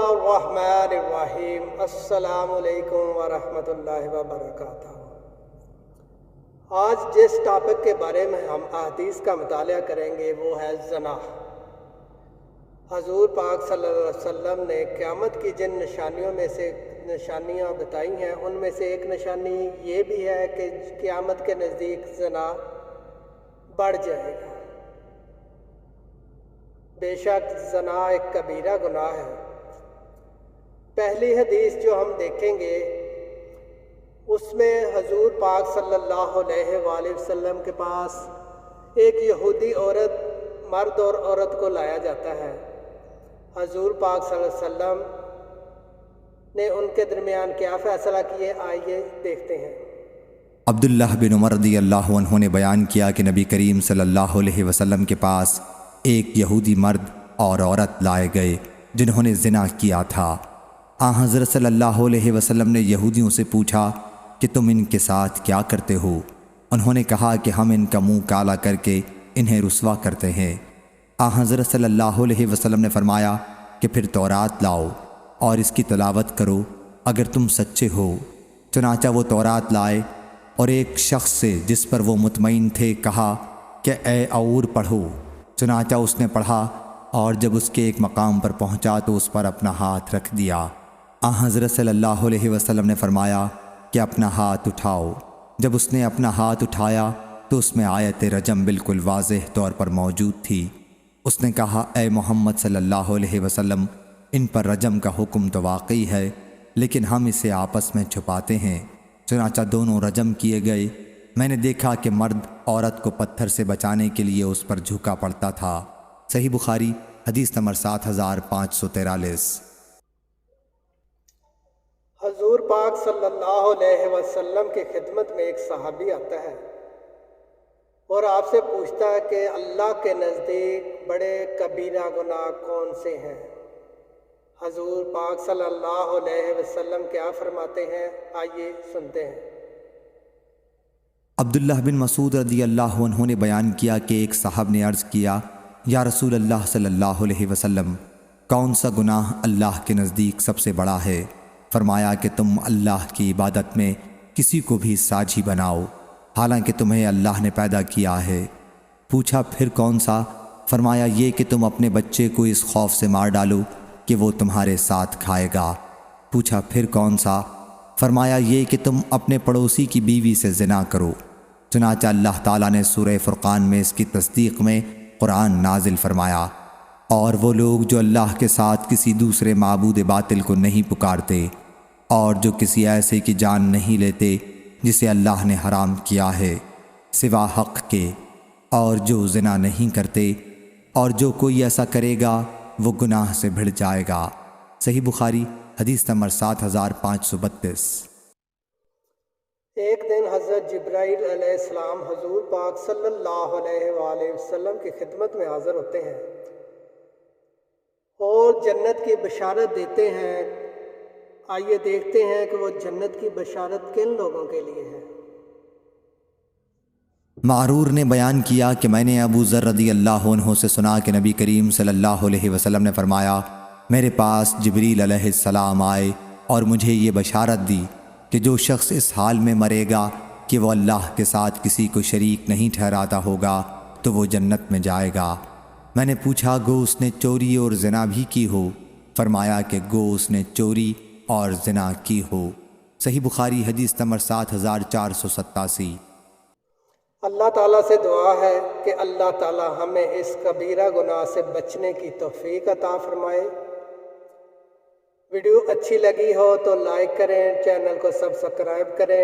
बिस्मिल्लाहिर्रहमानिर्रहीम। अस्सलामु अलैकुम वरहमतुल्लाहि वबरकातुहू। आज जिस टॉपिक के बारे में हम अहदीस का मुतालिया करेंगे वो है ज़ना। हजूर पाक सल्लल्लाहु अलैहि वसल्लम ने क़यामत की जिन निशानियों में से निशानियाँ बताई हैं उनमें से एक निशानी ये भी है कि क़यामत के नज़दीक ज़ना बढ़ जाएगा। बेशक ज़ना एक कबीरा गुनाह है। पहली हदीस जो हम देखेंगे उसमें हजूर पाक सल्लल्लाहु अलैहि वसल्लम के पास एक यहूदी औरत, मर्द और औरत को लाया जाता है। हजूर पाक सल्लल्लाहु अलैहि वसल्लम ने उनके दरमियान क्या फ़ैसला किए, आइए देखते हैं। अब्दुल्लाह बिन उमर रज़ियल्लाहु अन्हु ने बयान किया कि नबी करीम सल्लल्लाहु अलैहि वसल्लम के पास एक यहूदी मर्द और औरत लाए गए जिन्होंने ज़िना किया था। हज़रत सल्लल्लाहु अलैहि वसल्लम ने यहूदियों से पूछा कि तुम इनके साथ क्या करते हो? उन्होंने कहा कि हम इनका मुंह काला करके इन्हें रुस्वा करते हैं। हज़रत सल्लल्लाहु अलैहि वसल्लम ने फरमाया कि फिर तौरात लाओ और इसकी तिलावत करो अगर तुम सच्चे हो। चुनांचा वो तौरात लाए और एक शख्स से जिस पर वो मुतमईन थे कहा कि ए और पढ़ो। चुनांचा उसने पढ़ा और जब उसके एक मकाम पर पहुंचा तो उस पर अपना हाथ रख दिया। हज़रत सल्लल्लाहु अलैहि वसल्लम ने फरमाया कि अपना हाथ उठाओ। जब उसने अपना हाथ उठाया तो उसमें आयत रजम बिल्कुल वाज़ेह तौर पर मौजूद थी। उसने कहा, ए मोहम्मद सल्लल्लाहु अलैहि वसल्लम, इन पर रजम का हुक्म तो वाकई है लेकिन हम इसे आपस में छुपाते हैं। चुनांचा दोनों रजम किए गए। मैंने देखा कि मर्द औरत को पत्थर से बचाने के लिए उस पर झुका पड़ता था। सही बुखारी हदीस नंबर 7543। हजूर पाक सल्लल्लाहु अलैहि वसल्लम की खिदमत में एक सहाबी आता है और आपसे पूछता है कि अल्लाह के नज़दीक बड़े कबीरा गुनाह कौन से हैं। हजूर पाक सल्लल्लाहु अलैहि वसल्लम क्या फरमाते हैं, आइए सुनते हैं। अब्दुल्लाह बिन मसूद रज़ियल्लाहु अन्हु ने बयान किया कि एक साहब ने अर्ज़ किया, या रसूल अल्लाह सल्लल्लाहु अलैहि वसल्लम, कौन सा गुनाह अल्लाह के नज़दीक सबसे बड़ा है? फरमाया कि तुम अल्लाह की इबादत में किसी को भी साझी बनाओ हालांकि तुम्हें अल्लाह ने पैदा किया है। पूछा फिर कौन सा? फरमाया ये कि तुम अपने बच्चे को इस खौफ से मार डालो कि वो तुम्हारे साथ खाएगा। पूछा फिर कौन सा? फरमाया ये कि तुम अपने पड़ोसी की बीवी से ज़िना करो। चुनांचा अल्लाह ताला ने सूरह फुरक़ान में इसकी तस्दीक में कुरान नाजिल फरमाया, और वो लोग जो अल्लाह के साथ किसी दूसरे माबूद बातिल को नहीं पुकारते और जो किसी ऐसे की जान नहीं लेते जिसे अल्लाह ने हराम किया है सिवा हक़ के, और जो ज़िना नहीं करते, और जो कोई ऐसा करेगा वो गुनाह से भिड़ जाएगा। सही बुखारी हदीस नंबर 7532। एक दिन हज़रत जिब्राईल अलैहिस्सलाम हजूर पाक सल्लल्लाहु अलैहि वसल्लम की खिदमत में हाज़िर होते हैं और जन्नत की बशारत देते हैं। आइए देखते हैं कि वो जन्नत की बशारत किन लोगों के लिए है। मारूर ने बयान किया कि मैंने अबू ज़र रज़ियल्लाहु अन्हु से सुना कि नबी करीम सल्लल्लाहु अलैहि वसल्लम ने फरमाया, मेरे पास जिब्रील अलैहिस्सलाम आए और मुझे ये बशारत दी कि जो शख्स इस हाल में मरेगा कि वो अल्लाह के साथ किसी को शरीक नहीं ठहराता होगा तो वो जन्नत में जाएगा। मैंने पूछा, गो उसने चोरी और ज़िना भी की हो? फरमाया कि गो उसने चोरी और ज़िना की हो। सही बुखारी हदीस नंबर 7487। अल्लाह ताला से दुआ है कि अल्लाह ताला हमें इस कबीरा गुनाह से बचने की तौफीक अता फरमाए। वीडियो अच्छी लगी हो तो लाइक करें, चैनल को सब्सक्राइब करें।